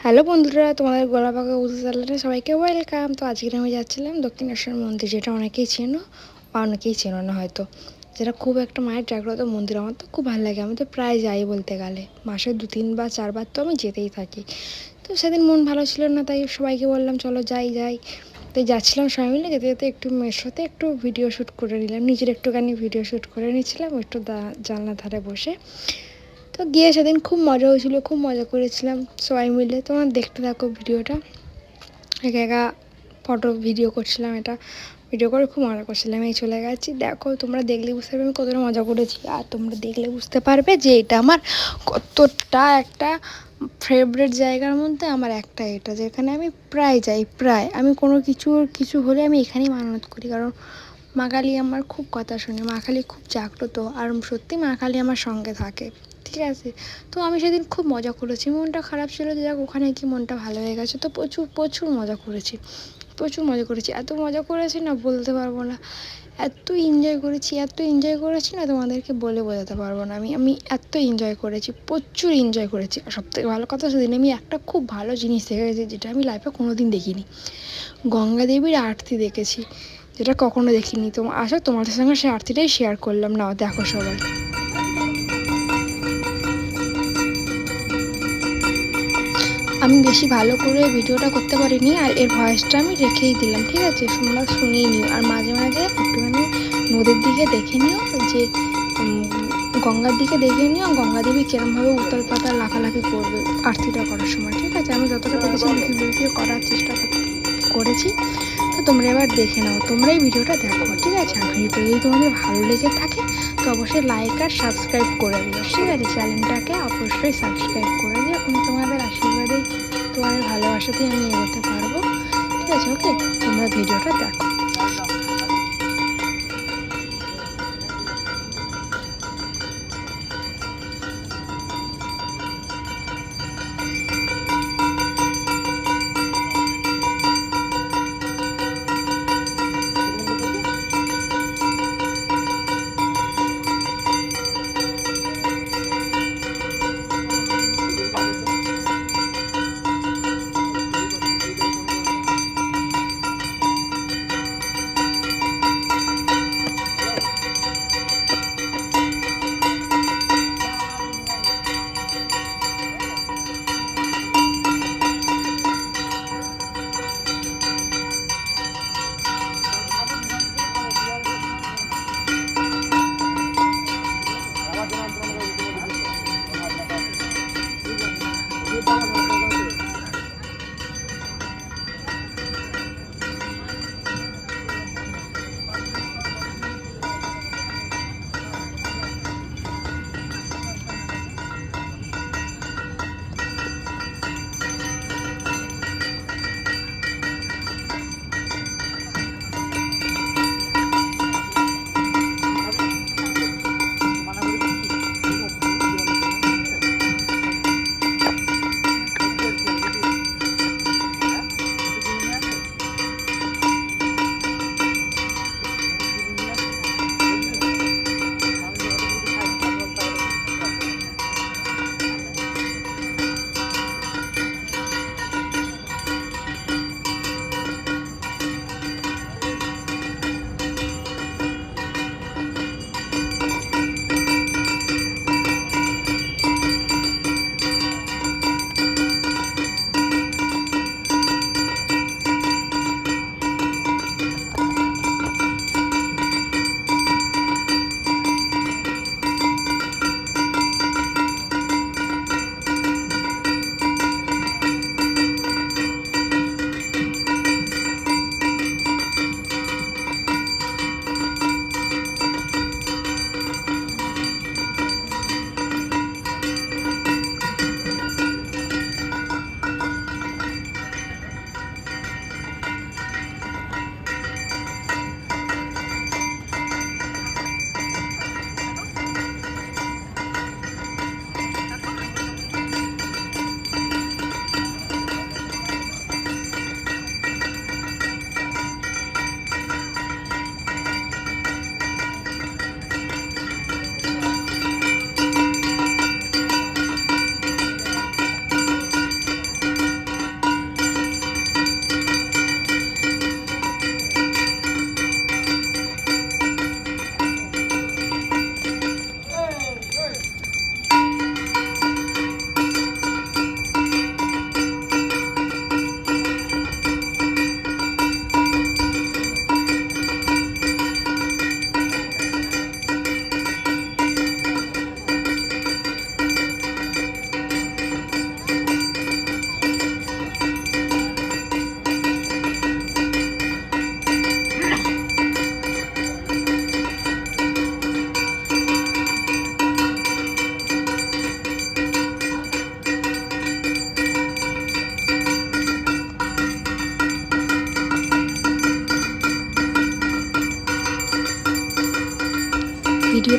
Hello বন্ধুরা, তোমাদের গোলাপাকা উজু চ্যানেলে সবাইকে ওয়েলকাম। তো আজকে আমি যাচ্ছিলাম দক্ষিণেশ্বর মন্দির, যেটা অনেকেই চেনো বা অনেকেই চেনো না হয়তো। যেটা খুব একটা মায়ের জাগ্রত মন্দির, আমার তো খুব ভালো লাগে। আমি তো প্রায় যাই বলতে গেলে, মাসে 2-3 বা 4 বার তো আমি যেতেই থাকি। তো সেদিন মন ভালো ছিল না, তাই সবাইকে বললাম চলো যাই যাই। তাই যাচ্ছিলাম সবাই মিলে, যেতে যেতে একটু মেয়ের সাথে একটু ভিডিও শ্যুট করে নিলাম, নিজের একটুখানি ভিডিও শ্যুট করে নিচ্ছিলাম একটু জানলার ধারে বসে। তো গিয়ে সেদিন খুব মজা হয়েছিল, খুব মজা করেছিলাম সবাই মিলে। তোমরা দেখতে থাকো ভিডিওটা। একা একা ফটো ভিডিও করছিলাম, এটা ভিডিও করে খুব মজা করছিলাম। এই চলে গেছি, দেখো তোমরা দেখলে বুঝতে পারবে আমি কতটা মজা করেছি। আর তোমরা দেখলে বুঝতে পারবে যে এটা আমার কতটা একটা ফেভারিট জায়গার মধ্যে আমার একটা, এটা যেখানে আমি প্রায় যাই। প্রায় আমি কোনো কিছু হলে আমি এখানেই মানত করি, কারণ মা কালী আমার খুব কথা শুনে, মা কালী খুব জাগ্রত। আর সত্যি মা কালী আমার সঙ্গে থাকে, ঠিক আছে। তো আমি সেদিন খুব মজা করেছি, মনটা খারাপ ছিল যে যাক, ওখানে কি মনটা ভালো হয়ে গেছে। তো প্রচুর প্রচুর মজা করেছি, প্রচুর মজা করেছি, এত মজা করেছি না বলতে পারবো না। এত এনজয় করেছি না, তোমাদেরকে বলে বোঝাতে পারবো না। আমি এত এনজয় করেছি, প্রচুর এনজয় করেছি। আর সবথেকে ভালো কথা, সেদিন আমি একটা খুব ভালো জিনিস দেখেছি, যেটা আমি লাইফে কোনো দিন দেখিনি। গঙ্গা দেবীর আরতি দেখেছি, যেটা কখনো দেখিনি। আসো তোমাদের সঙ্গে সেই আরতিটাই শেয়ার করলাম, নাও দেখো সবাই। আমি বেশি ভালো করে ভিডিওটা করতে পারিনি, আর এর ভয়েসটা আমি রেখেই দিলাম, ঠিক আছে। তোমরা শুনেই নিও, আর মাঝে মাঝে একটুখানি নদীর দিকে দেখে নিও, যে গঙ্গার দিকে দেখে নিও গঙ্গা দেবী কিরমভাবে উতাল পাতাল লাফালাফি করবে আরতিটা করার সময়, ঠিক আছে। আমি যতটা দেখেছি লুকিয়ে করার চেষ্টা করেছি। তো তোমরা এবার দেখে নাও, তোমরা এই ভিডিওটা দেখো, ঠিক আছে। আর ভিডিওটা যদি তোমাদের ভালো লেগে থাকে তো অবশ্যই লাইক আর সাবস্ক্রাইব করে দিও, ঠিক আছে। চ্যানেলটাকে অবশ্যই সাবস্ক্রাইব করে দিও, এবং তোমাদের আশীর্বাদেই, তোমাদের ভালোবাসাতেই আমি এগোতে পারবো, ঠিক আছে। ওকে, তোমরা ভিডিওটা দেখো।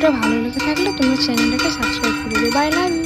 ভিডিওটা ভালো লেগে থাকলে তোমরা চ্যানেলটাকে সাবস্ক্রাইব করে দিও। Bye, love you.